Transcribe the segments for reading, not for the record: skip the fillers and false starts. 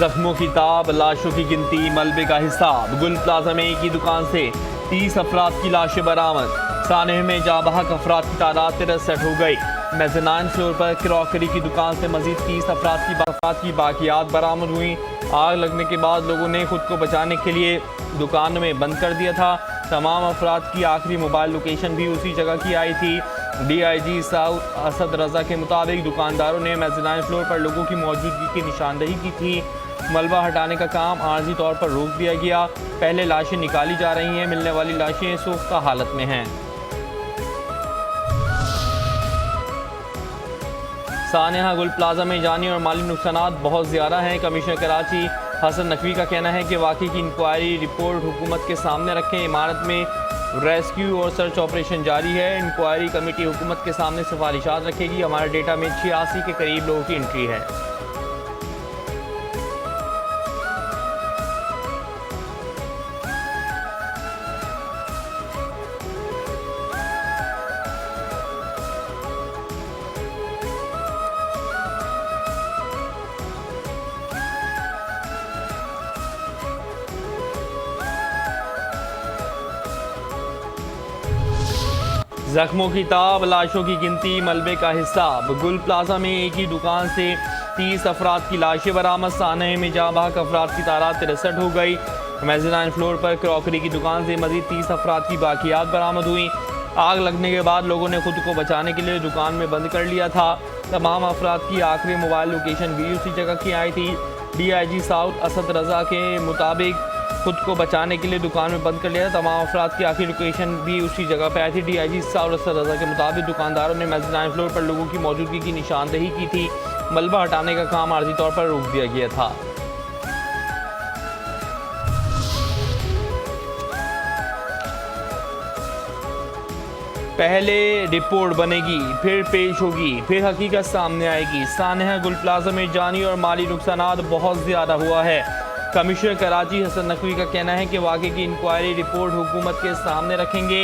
जख्मों की ताब, लाशों की गिनती, मलबे का हिसाब। गुल प्लाजा में एक ही दुकान से 30 अफराद की लाशें बरामद। सानह में जाबहक अफराद की तादाद 63 हो गई। मेज़नाइन फ्लोर पर क्रॉकरी की दुकान से मजीद 30 अफराद की बाकियात बरामद हुई। आग लगने के बाद लोगों ने खुद को बचाने के लिए दुकान में बंद कर दिया था। तमाम अफराद की आखिरी मोबाइल लोकेशन भी उसी जगह की आई थी। DIG साउथ असद रजा के मुताबिक दुकानदारों ने मेज़नाइन फ्लोर पर लोगों की मौजूदगी की निशानदही की थी। मलबा हटाने का काम आर्जी तौर पर रोक दिया गया। पहले लाशें निकाली जा रही हैं। मिलने वाली लाशें सोख्ता हालत में हैं। सानहा गुल प्लाजा में जानी और माली नुकसानात बहुत ज़्यादा हैं। कमिश्नर कराची हसन नकवी का कहना है कि वाकई की इंक्वायरी रिपोर्ट हुकूमत के सामने रखें। इमारत में रेस्क्यू और सर्च ऑपरेशन जारी है। इंक्वायरी कमेटी हुकूमत के सामने सिफारिशात रखेगी। हमारे डेटा में 86 के करीब लोगों की एंट्री है। जख्मों की ताब, लाशों की गिनती, मलबे का हिसाब। गुल प्लाजा में एक ही दुकान से 30 अफराद की लाशें बरामद। सानहे में जाबाक अफराद की तादाद 63 हो गई। मेज़नाइन फ्लोर पर क्रॉकरी की दुकान से मजीद 30 अफराद की बाकियात बरामद हुई। आग लगने के बाद लोगों ने खुद को बचाने के लिए दुकान में बंद कर लिया था। तमाम अफराद की आखिरी मोबाइल लोकेशन भी उसी जगह की आई थी। DIG साउथ असद रजा के मुताबिक खुद को बचाने के लिए दुकान में बंद कर लिया। तमाम अफराद की आखिरी लोकेशन भी उसी जगह पर आई थी। DIG साउथ असद रजा के मुताबिक दुकानदारों ने मेज़नाइन फ्लोर पर लोगों की मौजूदगी की निशानदही की थी। मलबा हटाने का काम आर्जी तौर पर रोक दिया गया था। पहले रिपोर्ट बनेगी, फिर पेश होगी, फिर हकीकत सामने आएगी। सानहा गुल प्लाजा में जानी और माली नुकसानात बहुत ज़्यादा हुआ है। कमिश्नर कराची हसन नकवी का कहना है कि वाक़े की इंक्वायरी रिपोर्ट हुकूमत के सामने रखेंगे।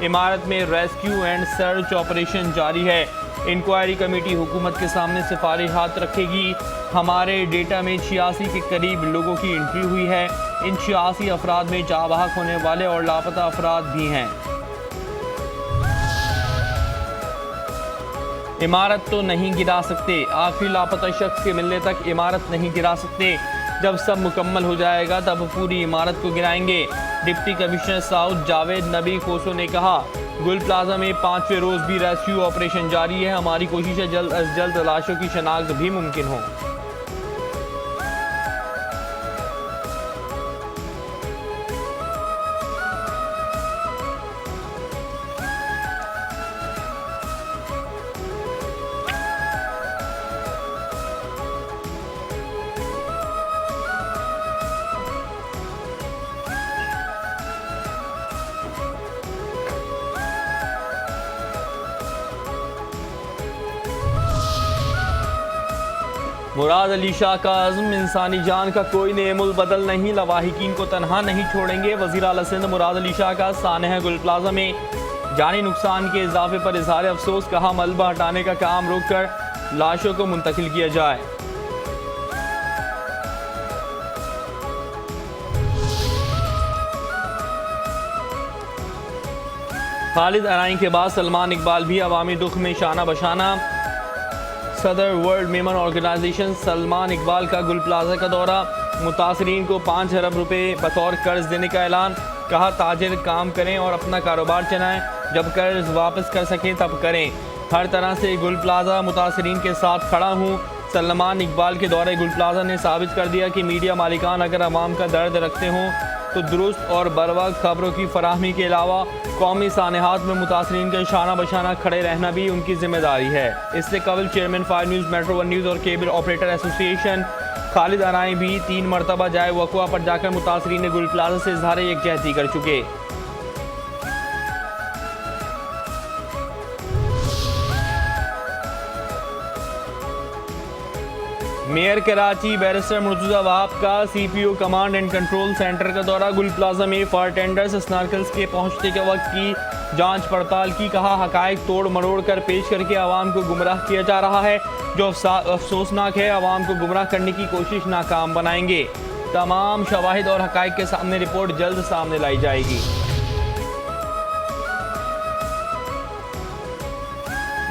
इमारत में रेस्क्यू एंड सर्च ऑपरेशन जारी है। इंक्वायरी कमेटी हुकूमत के सामने सिफारिशात रखेगी। हमारे डेटा में 86 के करीब लोगों की एंट्री हुई है। इन 86 अफराद में जाबाहक होने वाले और लापता अफराद भी हैं। इमारत तो नहीं गिरा सकते, आखिरी लापता शख्स के मिलने तक इमारत नहीं गिरा सकते। जब सब मुकम्मल हो जाएगा तब पूरी इमारत को गिराएंगे। डिप्टी कमिश्नर साउथ जावेद नबी कोसो ने कहा, गुल प्लाजा में 5वें रोज़ भी रेस्क्यू ऑपरेशन जारी है। हमारी कोशिश है जल्द अज जल्द लाशों की शनाख्त भी मुमकिन हो। मुराद अली शाह का अज़्म, इंसानी जान का कोई नेमुल बदल नहीं, लवाहिकीन को तनहा नहीं छोड़ेंगे। वज़ीर आला सिंध मुराद अली शाह का सानहा गुल प्लाजा में जानी नुकसान के इजाफे पर इज़हार अफसोस। कहा, मलबा हटाने का काम रोक कर लाशों को मुंतकिल किया जाए। खालिद अराई के बाद सलमान इकबाल भी अवामी दुख में शाना बशाना। सदर वर्ल्ड मेमन ऑर्गेनाइजेशन सलमान इकबाल का गुल प्लाजा का दौरा। मुतासरीन को 5 अरब रुपए बतौर कर्ज देने का ऐलान। कहा, ताजिर काम करें और अपना कारोबार चलाएं, जब कर्ज वापस कर सकें तब करें। हर तरह से गुल प्लाजा मुतासरीन के साथ खड़ा हूँ। सलमान इकबाल के दौरे गुल प्लाजा ने साबित कर दिया कि मीडिया मालिकान अगर अवाम का दर्द रखते हों तो दुरुस्त और बरवक्त खबरों की फराहमी के अलावा कौमी सानहात में मुतासरीन के शाना बशाना खड़े रहना भी उनकी जिम्मेदारी है। इससे कबल चेयरमैन 5 न्यूज़, मेट्रो 1 न्यूज़ और केबल ऑपरेटर एसोसिएशन खालिद अराई भी 3 मरतबा जाए वक़वा पर जाकर मुतासरीन गुल प्लाजा से इज़हार यकजहती कर चुके। मेयर कराची बैरिस्टर मुर्तज़ा वहाब का CPO command and control centre का दौरा। गुल प्लाजा में फायर टेंडर्स स्नॉर्कल्स के पहुंचने के वक्त की जांच पड़ताल की। कहा हकायक तोड़ मरोड़ कर पेश करके आवाम को गुमराह किया जा रहा है, जो अफसोसनाक है। आवाम को गुमराह करने की कोशिश नाकाम बनाएंगे। तमाम शवाहिद और हकायक के सामने रिपोर्ट जल्द सामने लाई जाएगी।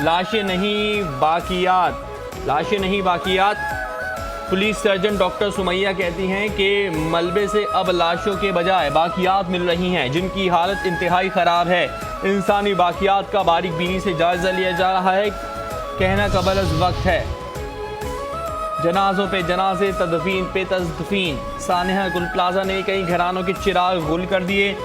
लाशें नहीं बाकियात, लाशें नहीं बाकियात। पुलिस सर्जन डॉक्टर सुमैया कहती हैं कि मलबे से अब लाशों के बजाय बाकियात मिल रही हैं, जिनकी हालत इंतहाई ख़राब है। इंसानी बाकियात का बारीक बीनी से जायज़ा लिया जा रहा है। कहना कबल अज़ वक्त है। जनाजों पे जनाजे, तदफीन पे तदफीन। सानेहा गुल प्लाजा ने कई घरानों के चिराग गुल कर दिए।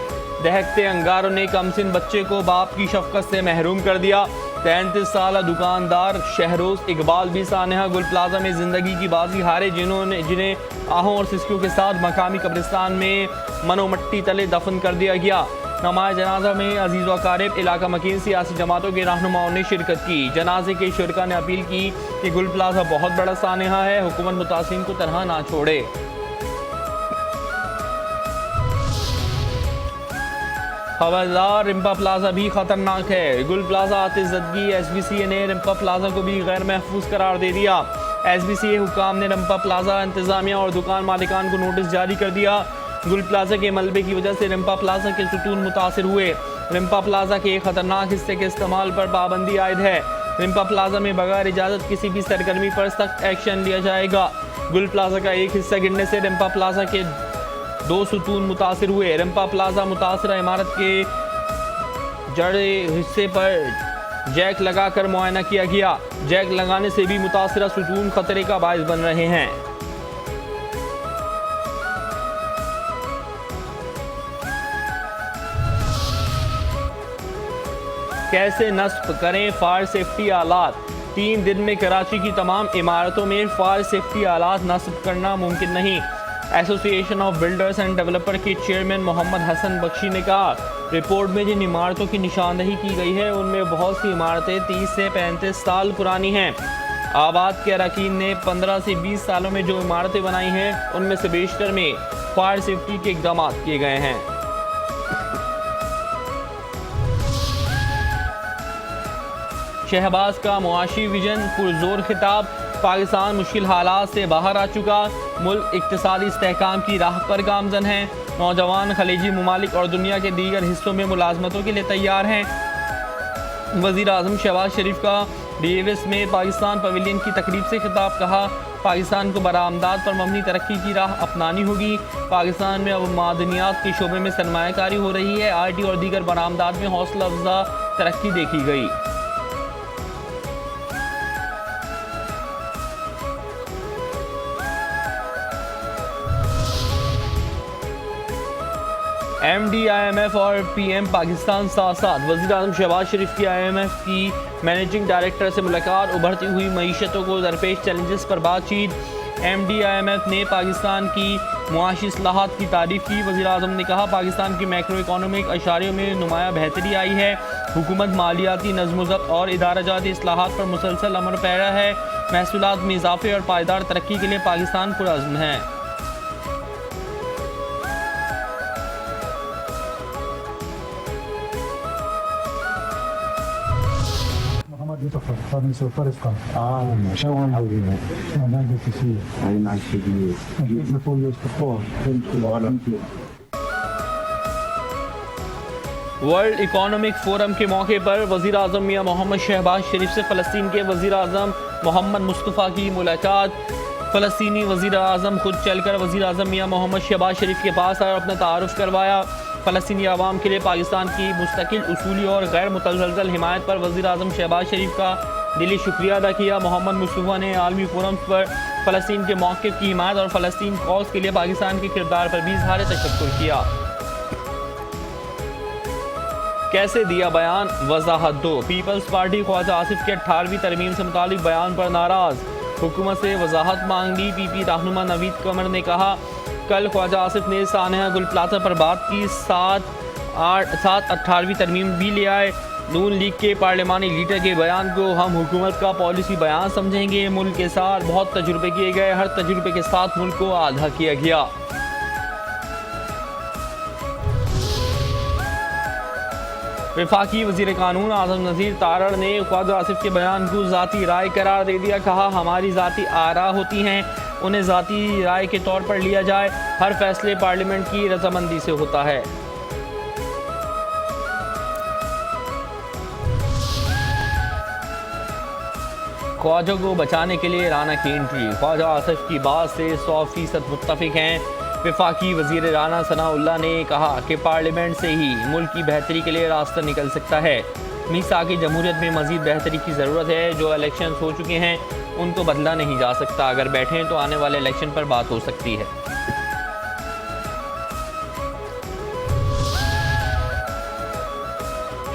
दहकते अंगारों ने कमसिन बच्चे को बाप की शफकत से महरूम कर दिया। 33 साल दुकानदार शहरोज इकबाल भी सानेहा गुल प्लाजा में ज़िंदगी की बाजी हारे, जिन्हें आहों और सिसकियों के साथ मकामी कब्रिस्तान में मनोमट्टी तले दफन कर दिया गया। नमाज जनाजा में अजीज़ व क़ारिब, इलाका मकीन सियासी जमातों के रहनुमाओं ने शिरकत की। जनाजे के शुरका ने अपील की कि गुल प्लाजा बहुत बड़ा सानेहा है, हुकूमत मुतासिरीन को तनहा ना छोड़े। खबरदार, रिम्पा प्लाजा भी खतरनाक है। गुल प्लाजा आतिशदगी, SBCA ने रिम्पा प्लाजा को भी गैर महफूज करार दे दिया। SBCA हुकाम ने रिम्पा प्लाजा इंतजामिया और दुकान मालिकान को नोटिस जारी कर दिया। गुल प्लाजा के मलबे की वजह से रिम्पा प्लाजा के सुतून मुतासिर हुए। रिम्पा प्लाजा के एक खतरनाक हिस्से के इस्तेमाल पर पाबंदी आयद है। रिम्पा प्लाजा में बगैर इजाज़त किसी भी सरगर्मी पर सख्त एक्शन लिया जाएगा। गुल प्लाजा का एक हिस्सा गिरने से रिम्पा प्लाजा के 2 सुतून मुतासिर हुए। रिम्पा प्लाजा मुतासरा इमारत के जड़े हिस्से पर जैक लगाकर मुआयना किया गया। जैक लगाने से भी मुतासरा सुतून खतरे का बायस बन रहे हैं। कैसे नस्ब करें फायर सेफ्टी आलात? 3 दिन में कराची की तमाम इमारतों में फायर सेफ्टी आलात नस्ब करना मुमकिन नहीं। Association of builders end developer के चेयरमैन मोहम्मद हसन बख्शी ने कहा, रिपोर्ट में जिन इमारतों की निशानदही की गई है उनमें बहुत सी इमारतें 30 से 35 साल पुरानी हैं। आबाद के अरकान ने 15 से 20 सालों में जो इमारतें बनाई हैं उनमें से बेशतर में फायर सेफ्टी के इकदाम किए गए हैं। शहबाज का मुआशी विजन पुरजोर खिताब। पाकिस्तान मुश्किल हालात से बाहर आ चुका, मुल्क इक्तिसादी इस्तेहकाम की राह पर गामजन है। नौजवान खलीजी ममालिक और दुनिया के दीगर हिस्सों में मुलाजमतों के लिए तैयार हैं। वज़ीर आज़म शहबाज शरीफ का डीएविस में पाकिस्तान पवेलियन की तकरीब से खिताब। कहा, पाकिस्तान को बरामदात पर मबनी तरक्की की राह अपनानी होगी। पाकिस्तान में अब मादनियात के शोबे में सरमायाकारी हो रही है। IT और दीगर बरामदात में हौसला अफजा तरक्की देखी गई। MD IMF और PM पाकिस्तान साथ साथ। वज़ीर आज़म शहबाज शरीफ की IMF की मैनेजिंग डायरेक्टर से मुलाकात। उभरती हुई मईशतों को दरपेश चैलेंजेस पर बातचीत। MD IMF ने पाकिस्तान की मुआशी इस्लाहात की तारीफ की। वज़ीर आज़म ने कहा, पाकिस्तान की मैक्रो इकोनॉमिक अशारियों में नुमायाँ बेहतरी आई है। हुकूमत मालियाती नज़्म-ओ-ज़ब्त और इदाराजाती इस्लाहात पर मुसलसल अमल पैरा है। महसूलात में इजाफे और पायदार तरक्की के लिए पाकिस्तान पुरअज़्म है। वर्ल्ड इकोनॉमिक फोरम के मौके पर वज़ीर आज़म मियां मोहम्मद शहबाज शरीफ से फ़लस्तीन के वज़ीर आज़म मोहम्मद मुस्तफ़ा की मुलाकात। फ़लस्तीनी वज़ीर आज़म खुद चलकर वज़ीर आज़म मियां मोहम्मद शहबाज शरीफ के पास आए और अपना तारुफ करवाया। फ़लस्तीनी आवाम के लिए पाकिस्तान की मुस्तकिल, उसूली और गैर मुतज़लज़ल हिमायत पर वज़ीर आज़म शहबाज शरीफ का दिली शुक्रिया अदा किया। मोहम्मद मुस्तफ़ा ने आलमी फोरम पर फ़लस्तीन के मौक़िफ़ की हिमायत और फ़लस्तीन कॉज़ के लिए पाकिस्तान के किरदार पर भी इज़हार तशक्कुर किया। कैसे दिया बयान, वजाहत दो। पीपल्स पार्टी ख्वाजा आसिफ के 18वीं तरमीम से मुतालिक बयान पर नाराज़, हुकूमत से वजाहत मांग ली। PP रहनुमा नवीद कमर ने कहा, कल ख्वाजा आसिफ ने सानेहा गुल प्लाजा पर बात की, साथ 18वीं तरमीम भी ले आए। नून लीग के पार्लिमानी लीडर के बयान को हम हुकूमत का पॉलिसी बयान समझेंगे। मुल्क के साथ बहुत तजुर्बे किए गए, हर तजुर्बे के साथ मुल्क को आधा किया गया। वफाकी वज़ीर कानून आज़म नज़ीर तारड़ ने ख्वाजा आसिफ के बयान को ज़ाती राय करार दे दिया। कहा, हमारी ज़ाती आरा होती हैं, उन्हें ज़ाती राय के तौर पर लिया जाए। हर फैसले पार्लियामेंट की रजामंदी से होता है। ख्वाजा को बचाने के लिए राना की एंट्री। ख्वाजा आसिफ की बात से 100% मुत्तफिक हैं। वफाकी वज़ीर राना सनाउल्लाह ने कहा कि पार्लियामेंट से ही मुल्क की बेहतरी के लिए रास्ता निकल सकता है। मीसाकी जमहूरियत में मज़ीद बेहतरी की ज़रूरत है। जो इलेक्शन हो चुके हैं उनको बदला नहीं जा सकता। अगर बैठें तो आने वाले इलेक्शन पर बात हो सकती है।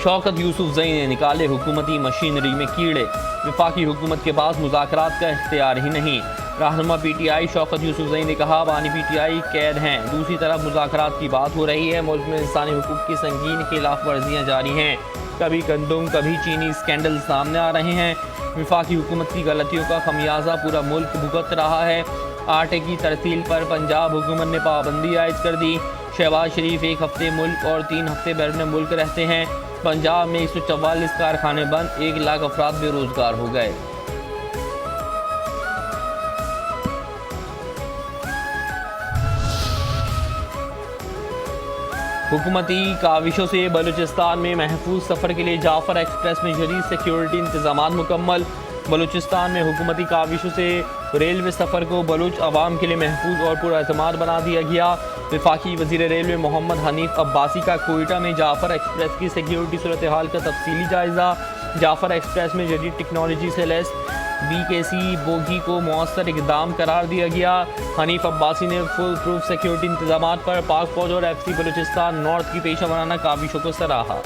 शौकत यूसुफजई ने निकाले हुकूमती मशीनरी में कीड़े। वफाकी हुकूमत के पास मुज़ाकरात का इख्तियार ही नहीं। रहनुमा PTI शौकत यूसुफजई ने कहा, बानी PTI कैद हैं। दूसरी तरफ मुज़ाकरात की बात हो रही है। मुल्क में इंसानी हुकूक की संगीन खिलाफ वर्जियाँ जारी हैं। कभी गंदम कभी चीनी स्कैंडल सामने आ रहे हैं। वफाकी हुकूमत की गलतियों का खमियाजा पूरा मुल्क भुगत रहा है। आटे की तरसील पर पंजाब हुकूमत ने पाबंदी आयद कर दी। शहबाज शरीफ 1 हफ्ते मुल्क और 3 हफ्ते बैरून मुल्क रहते हैं। पंजाब में 144 कारखाने बंद, 1 लाख अफराद बेरोजगार हो गए। हुकूमती काविशों से बलूचिस्तान में महफूज सफ़र के लिए जाफर एक्सप्रेस में जदीद सिक्योरिटी इंतजाम मुकम्मल। बलूचिस्तान में हुकूमती काविशों से रेलवे सफ़र को बलूच अवाम के लिए महफूज और पुरअतमाद बना दिया गया। वफाकी वज़ीर रेलवे मोहम्मद हनीफ अब्बासी का कोयटा में जाफर एक्सप्रेस की सिक्योरिटी सूरत हाल का तफसीली जायज़ा। जाफर एक्सप्रेस में जदीद टेक्नोलॉजी से लैस BKC बोगी को मौसर इकदाम करार दिया गया। हनीफ अब्बासी ने फुल प्रूफ सिक्योरिटी इंतजाम पर पाक फौज और FC बलूचिस्तान नॉर्थ की पेशा वराना काविशों को सराहा।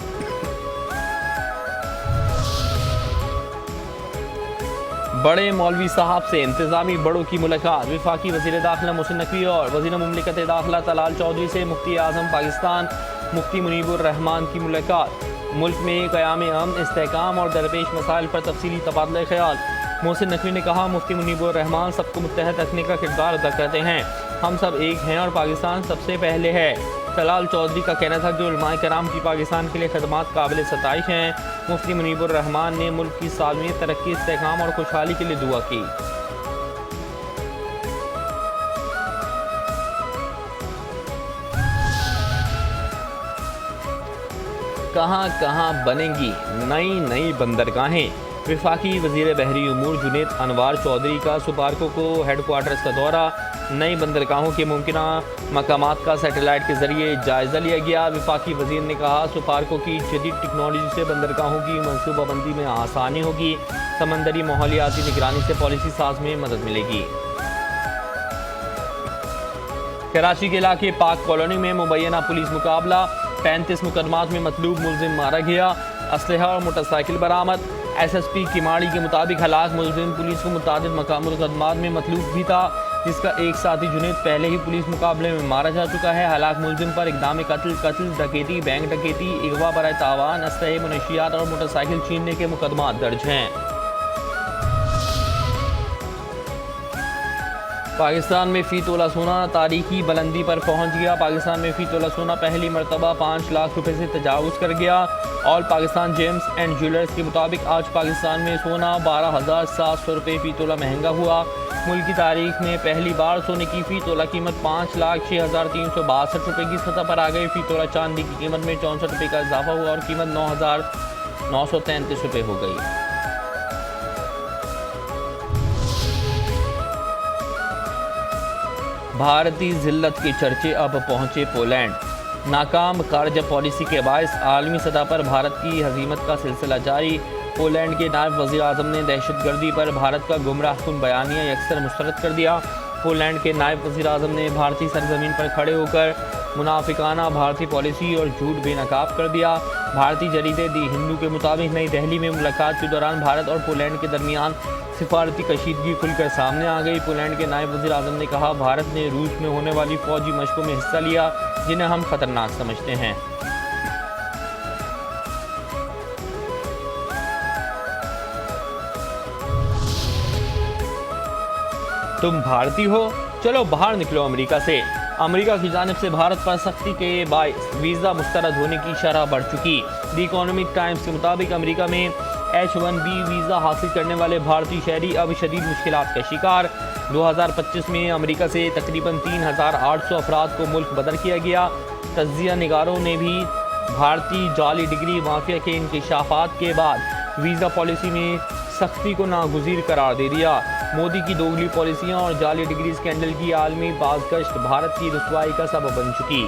बड़े मौलवी साहब से इंतजामी बड़ों की मुलाकात। वफाकी वज़ीर दाखिला मोहसिन नकवी और वज़ीर मुमलिकत दाखिला तलाल चौधरी से मुफ्ती आज़म पाकिस्तान मुफ्ती मुनीबुर रहमान की मुलाकात। मुल्क में क़याम अमन, इस्तेहकाम और दरपेश मसाइल पर तफसीली तबादला ख्याल। मोहसिन नकवी ने कहा, मुफ्ती मुनीबुर रहमान सबको मुत्तहद रखने का किरदार अदा करते हैं। हम सब एक हैं और पाकिस्तान सबसे पहले है। तलाल चौधरी का कहना था कि उलमाए कराम की पाकिस्तान के लिए खदमात काबिल सताइश हैं। मुफ्ती मुनीबुर रहमान ने मुल्क की सालमियत, तरक्की, इस्तेहकाम और खुशहाली के लिए दुआ की। कहाँ कहाँ बनेंगी नई नई बंदरगाहें। वफाकी वज़ीर बहरी उमूर जुनेद अनवार चौधरी का सुपार्को को हेडक्वार्टर्स का दौरा। नई बंदरगाहों के मुमकिना मकामात का सैटेलाइट के जरिए जायज़ा लिया गया। वफाकी वज़ीर ने कहा, सुपार्को की जदीद टेक्नोलॉजी से बंदरगाहों की मनसूबाबंदी में आसानी होगी। समंदरी माहौलियाती निगरानी से पॉलिसी साज में मदद मिलेगी। कराची के इलाके पाक कॉलोनी में मुबैना पुलिस मुकाबला। 35 मुकदमात में मतलूब मुलजिम मारा गया। असलहा और मोटरसाइकिल बरामद। SSP किमाड़ी के मुताबिक हलाक मुलजिम पुलिस को मुतादिद मुकदमात में मतलूब भी था, जिसका एक साथी जुनेद पहले ही पुलिस मुकाबले में मारा जा चुका है। हलाक मुलजिम पर इक़दाम कत्ल, डकैती, बैंक डकैती, अगवा बराए तावान, असलहे, मुनशियात और मोटरसाइकिल छीनने के मुकदमात दर्ज हैं। पाकिस्तान में फ़ी तोला सोना तारीखी बुलंदी पर पहुंच गया। पाकिस्तान में फ़ी तोला सोना पहली मरतबा 5 लाख रुपए से तजावुज़ कर गया। All Pakistan James and jewellers के मुताबिक आज पाकिस्तान में सोना 12,700 रुपये फ़ी तोला महंगा हुआ। मुल्क की तारीख में पहली बार सोने की फ़ी तोला कीमत 5,06,362 रुपये की सतह पर आ गई। फ़ी तोला चांदी की कीमत में 64 रुपये का इजाफा हुआ और कीमत 9,933 रुपये हो गई। भारतीय जिल्लत के चर्चे अब पहुंचे पोलैंड। नाकाम कर्ज पॉलिसी के बायस आलमी सतह पर भारत की हजीमत का सिलसिला जारी। पोलैंड के नायब वज़ीर आज़म ने दहशतगर्दी पर भारत का गुमराहकुन बयानिया यकसर मुस्तरद कर दिया। पोलैंड के नायब वज़ीर आज़म ने भारतीय सरजमीन पर खड़े होकर मुनाफिकाना भारतीय पॉलिसी और झूठ बेनकाब कर दिया। भारतीय जरीदे दी हिंदू के मुताबिक नई दिल्ली में मुलाकात के दौरान भारत और पोलैंड के दरमियान सिफारती कशीदगी खुलकर सामने आ गई। पोलैंड के नायब वज़ीर आज़म ने कहा, भारत ने रूस में होने वाली फौजी मशकों में हिस्सा लिया जिन्हें हम खतरनाक समझते हैं। तुम भारतीय हो, चलो बाहर निकलो अमेरिका से। अमेरिका की जानिब से भारत पर सख्ती के बायस वीज़ा मुस्तरद होने की शरह बढ़ चुकी। द इकोनॉमिक टाइम्स के मुताबिक अमेरिका में H-1B वीज़ा हासिल करने वाले भारतीय शहरी अब शदीद मुश्किलात का शिकार। 2025 में अमेरिका से तकरीबन 3,800 अफराद को मुल्क बदर किया गया। तज्जिया निगारों ने भी भारतीय जाली डिग्री माफिया के इंकशाफात के बाद वीज़ा पॉलिसी में सख्ती को नागुज़ीर करार दे दिया। मोदी की दोगली पॉलिसियाँ और जाली डिग्री स्कैंडल की आलमी बाज़गश्त भारत की रुसवाई का सबब बन चुकी।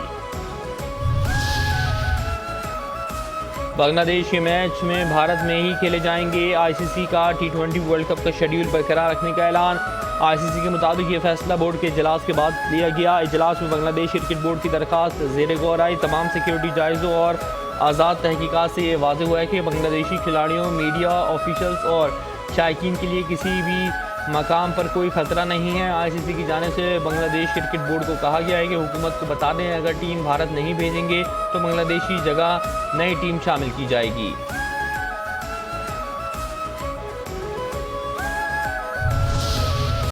बांग्लादेश के मैच में भारत में ही खेले जाएंगे। आईसीसी का T20 वर्ल्ड कप का शेड्यूल बरकरार रखने का ऐलान। आईसीसी के मुताबिक ये फैसला बोर्ड के इजलास के बाद लिया गया। इजलास में बांग्लादेश क्रिकेट बोर्ड की दरखास्त ज़ेर गौर आई। तमाम सिक्योरिटी जायज़ों और आज़ाद तहकीकात से ये वाज़ेह हुआ है कि बांग्लादेशी खिलाड़ियों, मीडिया ऑफिशल्स और शायकीन के लिए किसी भी मकाम पर कोई ख़तरा नहीं है। आईसीसी की जानिब से बांग्लादेश क्रिकेट बोर्ड को कहा गया है कि हुकूमत को बता दें अगर टीम भारत नहीं भेजेंगे तो बांग्लादेशी जगह नई टीम शामिल की जाएगी।